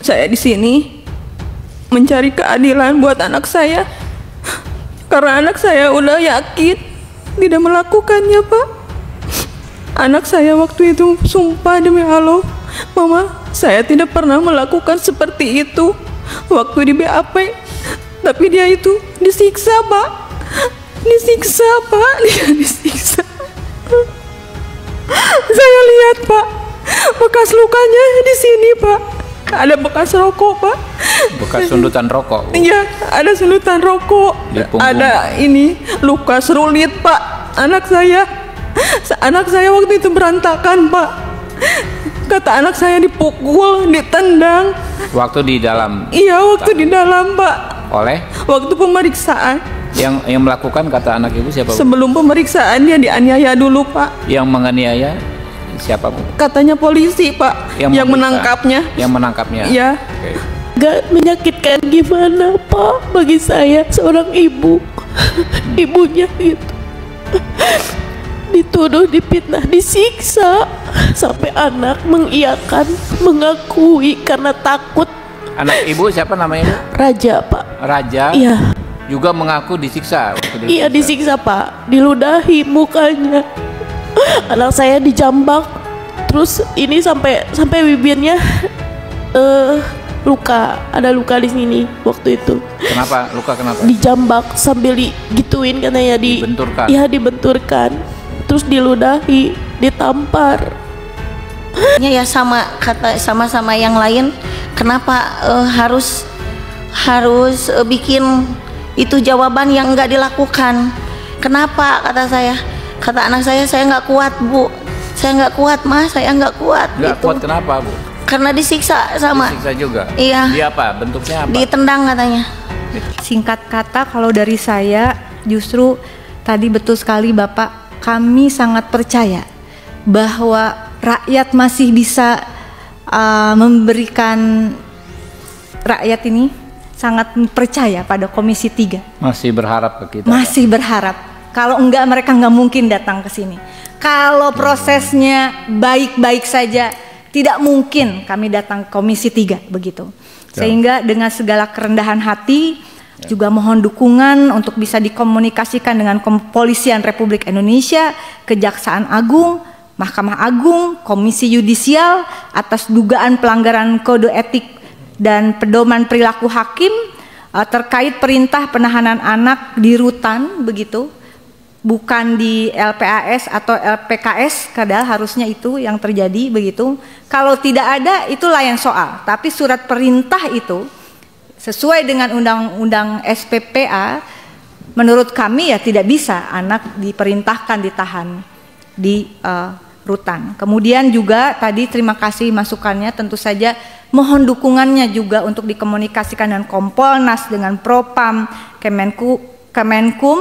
Saya di sini mencari keadilan buat anak saya. Karena anak saya udah yakin tidak melakukannya, Pak. Anak saya waktu itu sumpah demi Allah, Mama, saya tidak pernah melakukan seperti itu waktu di BAP. Tapi dia itu disiksa, Pak. Disiksa, Pak. Dia disiksa. Saya lihat, Pak, bekas lukanya di sini, Pak. Ada bekas rokok, Pak. Bekas sundutan rokok. Iya, ada sundutan rokok. Ada ini luka serulit, Pak. Anak saya waktu itu berantakan, Pak. Kata anak saya dipukul, ditendang. Waktu di dalam? Iya, waktu di dalam, Pak. Oleh? Waktu pemeriksaan. Yang melakukan, kata anak ibu, siapa, Bu? Sebelum pemeriksaan dia dianiaya dulu, Pak. Yang menganiaya siapa, Bu? Katanya polisi, Pak. Yang menangkapnya. Yang menangkapnya. Iya. Okay. Gak menyakitkan gimana, Pak, bagi saya seorang ibu. Ibunya gitu dituduh, dipitnah, disiksa sampai anak mengiyakan, mengakui karena takut. Anak ibu siapa namanya, Bu? Raja, Pak. Raja. Iya. Juga mengaku disiksa. Iya, disiksa, Pak. Diludahi mukanya. Anak saya dijambak. Terus ini sampai bibirnya luka. Ada luka di sini waktu itu. Kenapa? Luka kenapa? Dijambak sambil digituin katanya, dibenturkan. Iya, dibenturkan. Terus diludahi, ditampar. Ya sama yang lain. Kenapa harus bikin itu jawaban yang enggak dilakukan? Kenapa, kata anak saya nggak kuat, Bu, saya nggak kuat, Mas, saya nggak kuat. Nggak kuat kenapa, Bu? Karena disiksa sama. Disiksa juga. Iya. Dia apa? Bentuknya apa? Ditendang katanya. Singkat kata, kalau dari saya justru tadi betul sekali Bapak, kami sangat percaya bahwa rakyat masih bisa memberikan, rakyat ini sangat percaya pada Komisi 3. Masih berharap ke kita. Masih berharap. Kalau enggak, mereka nggak mungkin datang ke sini. Kalau prosesnya baik-baik saja, tidak mungkin kami datang ke Komisi 3 begitu. Sehingga dengan segala kerendahan hati, juga mohon dukungan untuk bisa dikomunikasikan dengan Kepolisian Republik Indonesia, Kejaksaan Agung, Mahkamah Agung, Komisi Yudisial atas dugaan pelanggaran kode etik dan pedoman perilaku hakim terkait perintah penahanan anak di rutan begitu, bukan di LPAS atau LPKS, padahal harusnya itu yang terjadi begitu. Kalau tidak ada itu lain soal, tapi surat perintah itu sesuai dengan undang-undang SPPA, menurut kami ya tidak bisa anak diperintahkan ditahan di rutan. Kemudian juga tadi terima kasih masukannya, tentu saja mohon dukungannya juga untuk dikomunikasikan dengan Kompolnas, dengan Propam, Kemenkum,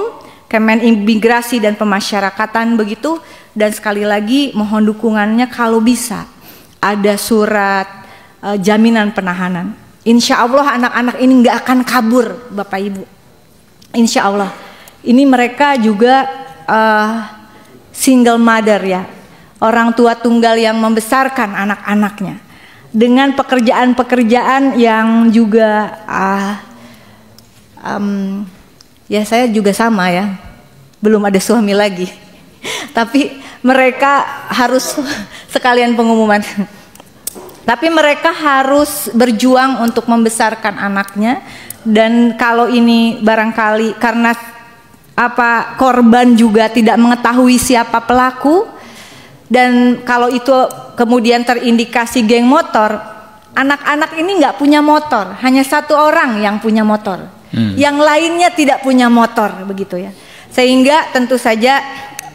Kemenimigrasi dan Pemasyarakatan begitu. Dan sekali lagi mohon dukungannya kalau bisa ada surat jaminan penahanan. Insya Allah anak-anak ini nggak akan kabur, Bapak Ibu. Insya Allah. Ini mereka juga single mother ya, orang tua tunggal yang membesarkan anak-anaknya dengan pekerjaan-pekerjaan yang juga ya saya juga sama ya, belum ada suami lagi. Tapi mereka harus sekalian pengumuman. Tapi mereka harus berjuang untuk membesarkan anaknya, dan kalau ini barangkali karena korban juga tidak mengetahui siapa pelaku, dan kalau itu kemudian terindikasi geng motor, anak-anak ini nggak punya motor, hanya satu orang yang punya motor, yang lainnya tidak punya motor begitu ya. Sehingga tentu saja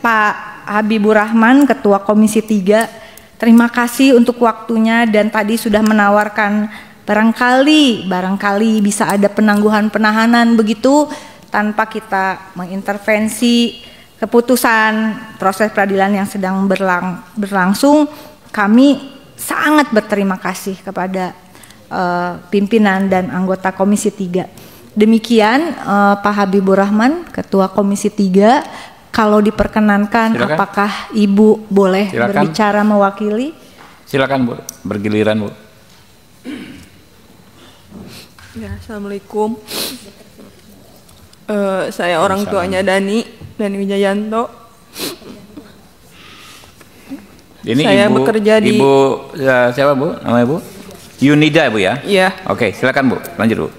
Pak Habibur Rahman, Ketua Komisi 3, terima kasih untuk waktunya, dan tadi sudah menawarkan barangkali bisa ada penangguhan penahanan begitu tanpa kita mengintervensi keputusan proses peradilan yang sedang berlangsung. Kami sangat berterima kasih kepada pimpinan dan anggota Komisi 3. Demikian Pak Habibur Rahman, Ketua Komisi 3. Kalau diperkenankan, silakan. Apakah Ibu boleh berbicara mewakili? Silakan Bu, bergiliran Bu. Ya, assalamualaikum. Saya orang tuanya Dani Wijayanto. Ini saya ibu, bekerja di ibu siapa Bu? Nama ibu? Yunida Bu ya? Iya. Oke, silakan Bu, lanjut Bu.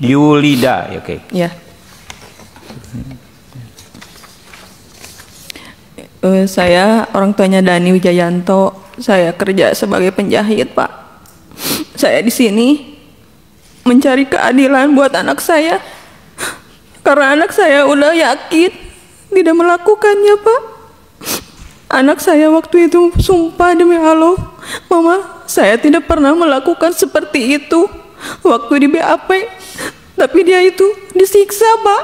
Yulida, oke. Ya. Saya orang tuanya Dani Wijayanto. Saya kerja sebagai penjahit, Pak. Saya di sini mencari keadilan buat anak saya. Karena anak saya udah yakin tidak melakukannya, Pak. Anak saya waktu itu sumpah demi Allah, Mama, saya tidak pernah melakukan seperti itu waktu di BAP. Tapi dia itu disiksa, Pak.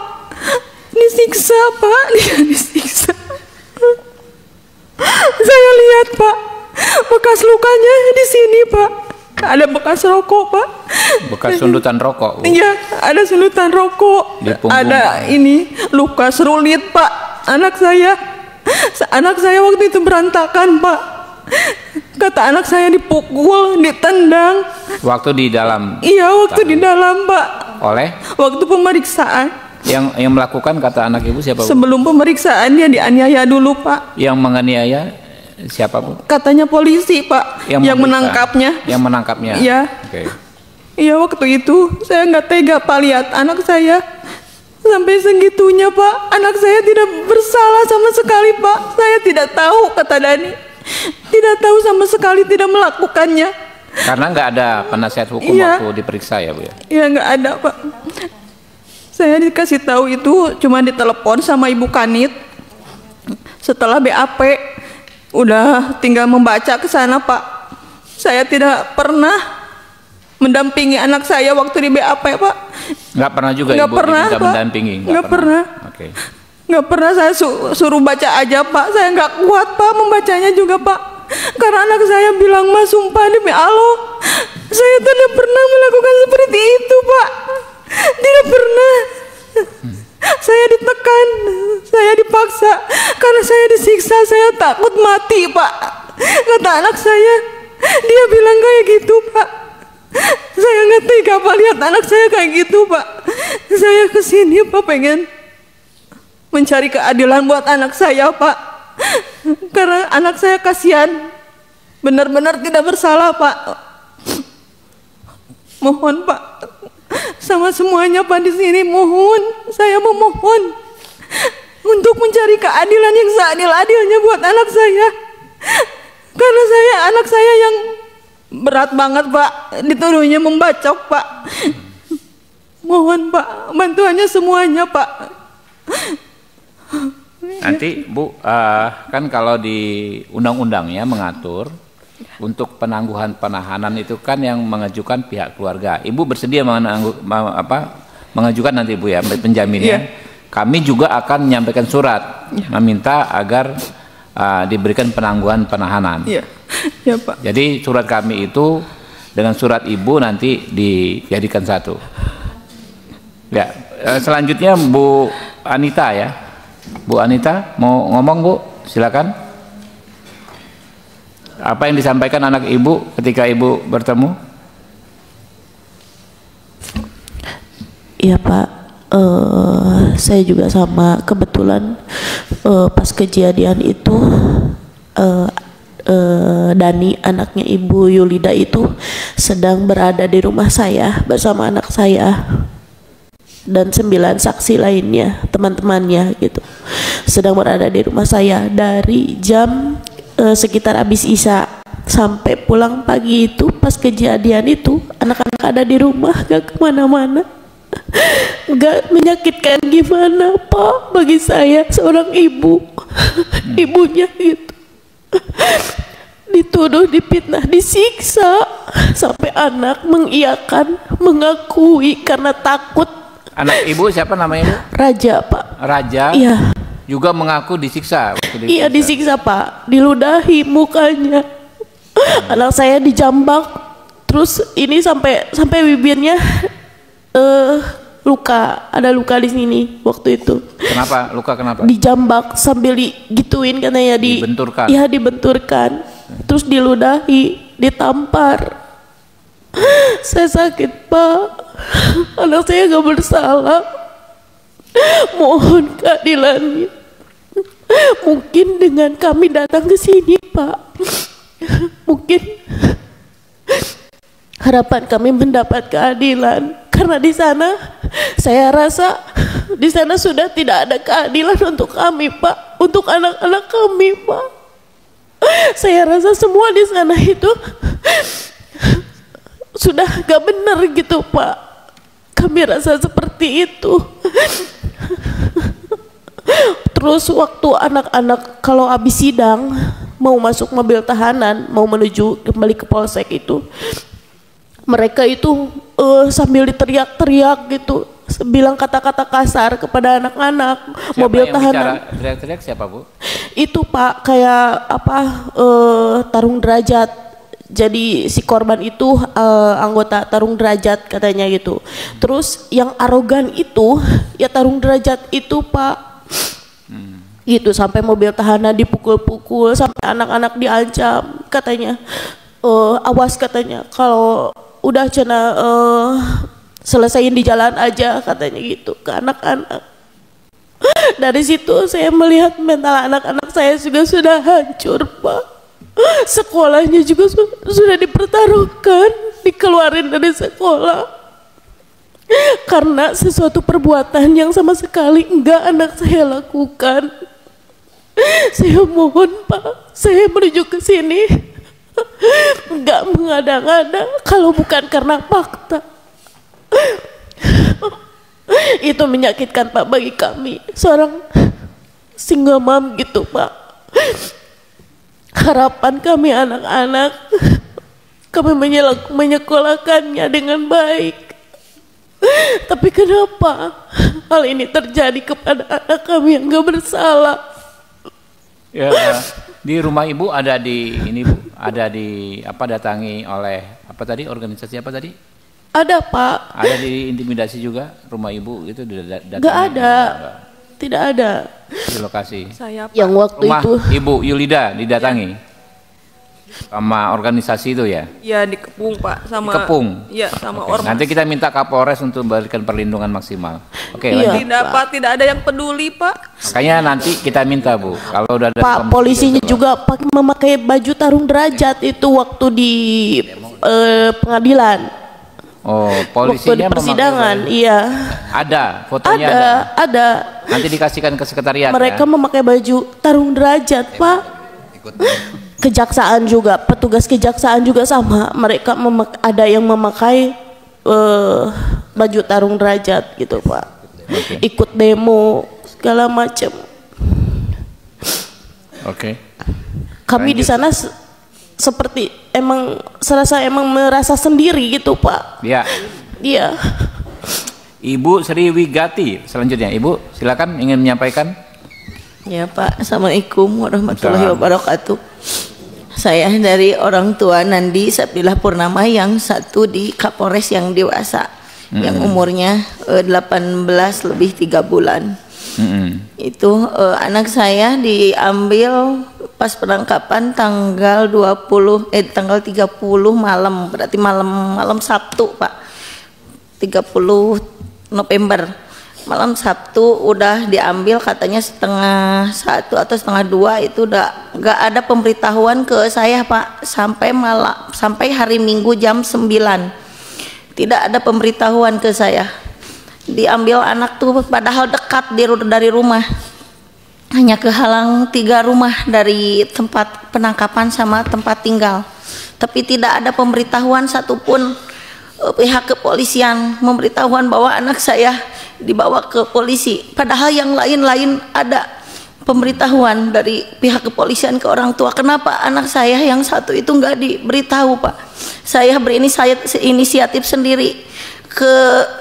Disiksa, Pak. Dia disiksa. Saya lihat, Pak, bekas lukanya di sini, Pak. Ada bekas rokok, Pak. Bekas sundutan rokok Bu. Iya, ada sundutan rokok. Di punggung. Ada ini luka serulit, Pak. Anak saya waktu itu berantakan, Pak. Kata anak saya dipukul, ditendang. Waktu di dalam. Iya, waktu di dalam, Pak. Oleh Waktu pemeriksaan. yang melakukan kata anak ibu siapa Bu? Sebelum pemeriksaan dia dianiaya dulu, Pak. Yang menganiaya siapa Bu? Katanya polisi, Pak. Yang memeriksa. menangkapnya. Yang menangkapnya. Iya. Oke. Iya, waktu itu saya nggak tega, Pak, lihat anak saya sampai segitunya, Pak. Anak saya tidak bersalah sama sekali, Pak. Saya tidak tahu, kata Dani. Tidak tahu sama sekali, tidak melakukannya. Karena nggak ada penasihat hukum Iya. waktu diperiksa ya Bu ya? Iya, nggak ada, Pak. Saya dikasih tahu itu cuma ditelepon sama Ibu Kanit. Setelah BAP, udah tinggal membaca ke sana, Pak. Saya tidak pernah mendampingi anak saya waktu di BAP, Pak. Nggak pernah juga Nggak ibu pernah, diminta Pak. mendampingi? Nggak pernah. Oke. Nggak pernah, saya suruh baca aja, Pak. Saya nggak kuat, Pak, membacanya juga, Pak. Karena anak saya bilang, Mas, sumpah demi Allah, saya tidak pernah melakukan seperti itu, Pak. Tidak pernah. Saya ditekan, saya dipaksa, karena saya disiksa, saya takut mati, Pak. Kata anak saya, dia bilang kayak gitu, Pak. Saya nggak tega, Pak, lihat anak saya kayak gitu, Pak. Saya kesini, Pak, pengen mencari keadilan buat anak saya, Pak. Karena anak saya kasihan, benar-benar tidak bersalah, Pak. Mohon, Pak, sama semuanya, Pak, di sini mohon, saya memohon untuk mencari keadilan yang seadil-adilnya buat anak saya. Karena anak saya yang berat banget, Pak, dituduhnya membacok, Pak. Mohon, Pak, bantuannya semuanya, Pak. Nanti Bu, kan kalau di undang-undangnya mengatur untuk penangguhan penahanan itu kan yang mengajukan pihak keluarga. Ibu bersedia mengajukan nanti Bu ya penjaminnya. Iya. Kami juga akan menyampaikan surat meminta agar diberikan penangguhan penahanan. Iya, ya, Pak. Jadi surat kami itu dengan surat Ibu nanti dijadikan satu. Ya, selanjutnya Bu Anita ya. Bu Anita mau ngomong, Bu? Silakan. Apa yang disampaikan anak Ibu ketika Ibu bertemu? Iya, Pak. Saya juga sama, kebetulan pas kejadian itu Dani, anaknya Ibu Yulida itu sedang berada di rumah saya bersama anak saya dan 9 saksi lainnya, teman-temannya gitu, sedang berada di rumah saya dari jam sekitar habis isya sampai pulang pagi. Itu pas kejadian itu anak-anak ada di rumah, gak kemana-mana. Gak menyakitkan gimana, Pak, bagi saya seorang ibu, ibunya gitu, dituduh, dipitnah, disiksa sampai anak mengiyakan, mengakui karena takut. Anak Ibu siapa namanya, Bu? Raja, Pak. Raja. Iya. Juga mengaku disiksa. Iya, disiksa, Pak. Diludahi mukanya. Anak saya dijambak. Terus ini sampai bibirnya luka. Ada luka di sini waktu itu. Kenapa? Luka kenapa? Dijambak sambil digituin katanya, Dibenturkan. Iya, dibenturkan. Terus diludahi, ditampar. Saya sakit, Pak. Anak saya gak bersalah. Mohon keadilannya. Mungkin dengan kami datang ke sini, Pak, mungkin harapan kami mendapat keadilan. Karena di sana saya rasa di sana sudah tidak ada keadilan untuk kami, Pak, untuk anak-anak kami, Pak. Saya rasa semua di sana itu sudah gak benar gitu, Pak. Kami rasa seperti itu. Terus waktu anak-anak kalau habis sidang mau masuk mobil tahanan, mau menuju kembali ke polsek itu, mereka itu sambil diteriak-teriak gitu, bilang kata-kata kasar kepada anak-anak. Mobil tahanan. Teriak-teriak siapa, Bu? Itu, Pak, kayak apa, tarung derajat. Jadi si korban itu anggota tarung derajat katanya gitu. Terus yang arogan itu ya tarung derajat itu, Pak. Gitu, sampai mobil tahanan dipukul-pukul, sampai anak-anak diancam katanya. Awas katanya, kalau udah cina selesaiin di jalan aja katanya gitu ke anak-anak. Dari situ saya melihat mental anak-anak saya juga sudah hancur, Pak. Sekolahnya juga sudah dipertaruhkan, dikeluarin dari sekolah karena sesuatu perbuatan yang sama sekali enggak anak saya lakukan. Saya mohon, Pak, saya menuju ke sini enggak mengada-ngada kalau bukan karena fakta. Itu menyakitkan, Pak, bagi kami seorang single mom gitu, Pak. Harapan kami anak-anak, kami menyekolahkannya dengan baik. Tapi kenapa hal ini terjadi kepada anak kami yang gak bersalah? Ya, di rumah Ibu ada di ini, Bu, ada di apa, datangi oleh apa tadi, organisasi apa tadi? Ada, Pak. Ada diintimidasi juga rumah Ibu itu datangi? Gak ada. Tidak ada. Di lokasi. Saya, Pak, Yang waktu rumah itu Ibu Yulida didatangi sama organisasi itu ya? ya di Kepung, Pak, sama Di Kepung? Iya, sama Oke, ormas. nanti kita minta Kapolres untuk memberikan perlindungan maksimal. Oke, Iya. lanjut. Tidak, Pak, tidak ada yang peduli, Pak. Makanya nanti kita minta, Bu, kalau udah ada Pak, polisinya juga memakai baju tarung derajat itu waktu di pengadilan. Oh, Waktu di polisinya persidangan, memakai iya. ada fotonya, Ada. nanti dikasihkan ke sekretariat. Mereka ya? memakai baju tarung derajat, Pak. Kejaksaan juga, petugas kejaksaan juga sama. Mereka ada yang memakai baju tarung derajat gitu, Pak. Oke. Ikut demo segala macam. Oke. Kami di sana seperti serasa merasa sendiri gitu, Pak. Ya. Iya. Ibu Sri Wigati, selanjutnya Ibu silakan ingin menyampaikan. Ya, Pak, Assalamualaikum warahmatullahi Waalaikumsalam. wabarakatuh. Saya dari orang tua Nandi Sapila Purnama yang satu di Kapolres yang dewasa, yang umurnya 18 lebih 3 bulan. Itu anak saya diambil pas penangkapan tanggal 30 malam, berarti malam Sabtu, Pak. 30 November. Malam Sabtu udah diambil, katanya 1:30 atau 1:30 itu udah nggak ada pemberitahuan ke saya, Pak, sampai hari Minggu jam 9 tidak ada pemberitahuan ke saya. Diambil anak tuh padahal dekat dari rumah, hanya kehalang 3 rumah dari tempat penangkapan sama tempat tinggal, tapi tidak ada pemberitahuan satupun. Pihak kepolisian memberitahuan bahwa anak saya dibawa ke polisi, padahal yang lain-lain ada pemberitahuan dari pihak kepolisian ke orang tua. Kenapa anak saya yang satu itu nggak diberitahu, Pak? Saya berinisiatif sendiri ke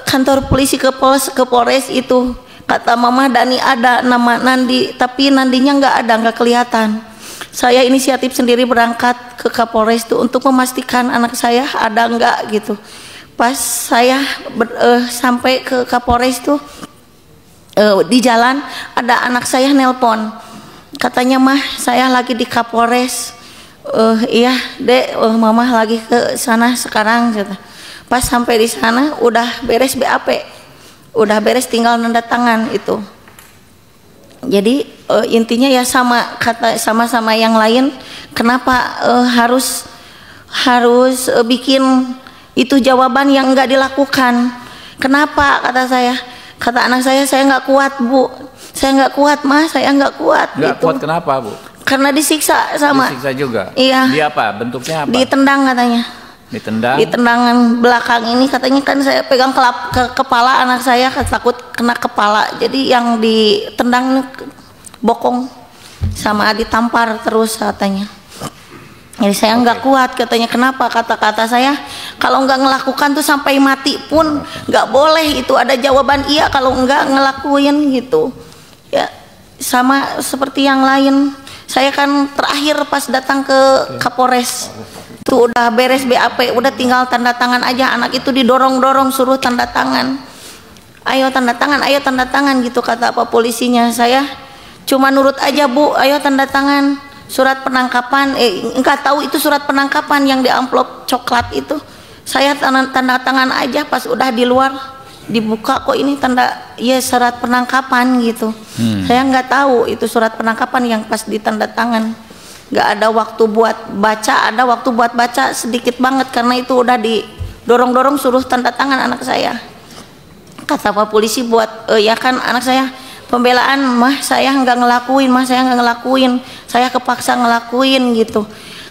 kantor polisi, ke Polres itu. Kata Mama Dani ada nama Nandi, tapi Nandinya nggak kelihatan. Saya inisiatif sendiri berangkat ke Kapolres itu untuk memastikan anak saya ada nggak gitu. Pas saya sampai ke Kapolres tuh, di jalan ada anak saya nelpon, katanya, Mah, saya lagi di Kapolres. Iya, Dek, Mama lagi ke sana sekarang. Pas sampai di sana udah beres BAP, udah beres tinggal nanda tangan itu. Jadi intinya ya sama yang lain. Kenapa harus bikin itu jawaban yang enggak dilakukan? Kenapa kata anak saya nggak kuat bu, saya nggak kuat mas, saya nggak kuat. Nggak gitu. kuat kenapa bu? Karena disiksa sama. Disiksa juga. Iya. Dia apa? Bentuknya apa? Ditendang katanya. Ditendang. Di tendangan belakang ini katanya kan saya pegang ke kepala anak saya, takut kena kepala. Jadi yang ditendang bokong sama ditampar terus katanya. Jadi saya nggak kuat katanya. Kenapa? Kata-kata saya kalau nggak ngelakukan tuh sampai mati pun nggak boleh. Itu ada jawaban iya kalau nggak ngelakuin gitu. Ya sama seperti yang lain. Saya kan terakhir pas datang ke Kapolres. Tuh udah beres BAP, udah tinggal tanda tangan aja. Anak itu didorong-dorong suruh tanda tangan. Ayo tanda tangan gitu kata apa polisinya. Saya cuma nurut aja bu, ayo tanda tangan. Surat penangkapan, enggak tahu itu surat penangkapan yang di amplop coklat itu. Saya tanda tangan aja, pas udah di luar dibuka kok ini tanda ya surat penangkapan gitu. Saya nggak tahu itu surat penangkapan yang pas ditanda tangan. Nggak ada waktu buat baca, ada waktu buat baca sedikit banget karena itu udah didorong-dorong suruh tanda tangan anak saya. Kata Pak polisi buat ya kan anak saya pembelaan, mah saya nggak ngelakuin, saya kepaksa ngelakuin gitu.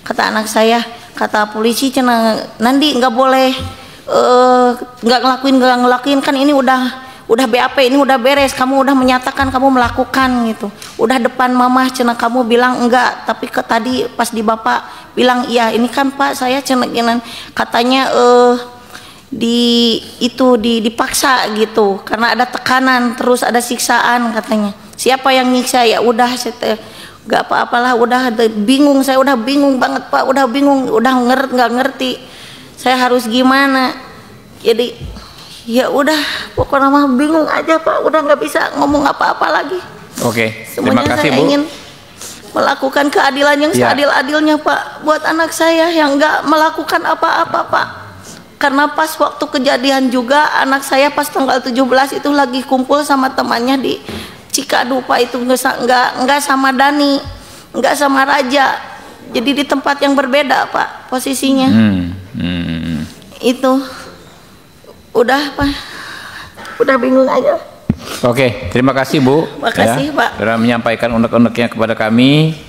Kata anak saya, kata polisi cina nanti nggak boleh nggak ngelakuin kan ini udah BAP, ini udah beres, kamu udah menyatakan kamu melakukan gitu, udah depan mamah cina kamu bilang enggak, tapi tadi pas di bapak bilang iya, ini kan pak saya cina katanya dipaksa gitu karena ada tekanan terus ada siksaan katanya. Siapa yang nyiksa? Ya udah nggak apa-apalah, udah bingung, saya udah bingung banget pak, udah bingung, udah nggak ngerti saya harus gimana. Jadi ya udah pokoknya mah bingung aja pak, udah nggak bisa ngomong apa-apa lagi. Oke, semuanya terima kasih saya bu. ingin melakukan keadilan yang seadil-adilnya pak buat anak saya yang nggak melakukan apa-apa pak. Karena pas waktu kejadian juga anak saya pas tanggal 17 itu lagi kumpul sama temannya di Cikadu pak, itu nggak sama Dani, nggak sama Raja, jadi di tempat yang berbeda pak posisinya. Itu udah pak, udah bingung aja. Oke, terima kasih bu. Makasih pak. Sudah menyampaikan unek-uneknya kepada kami.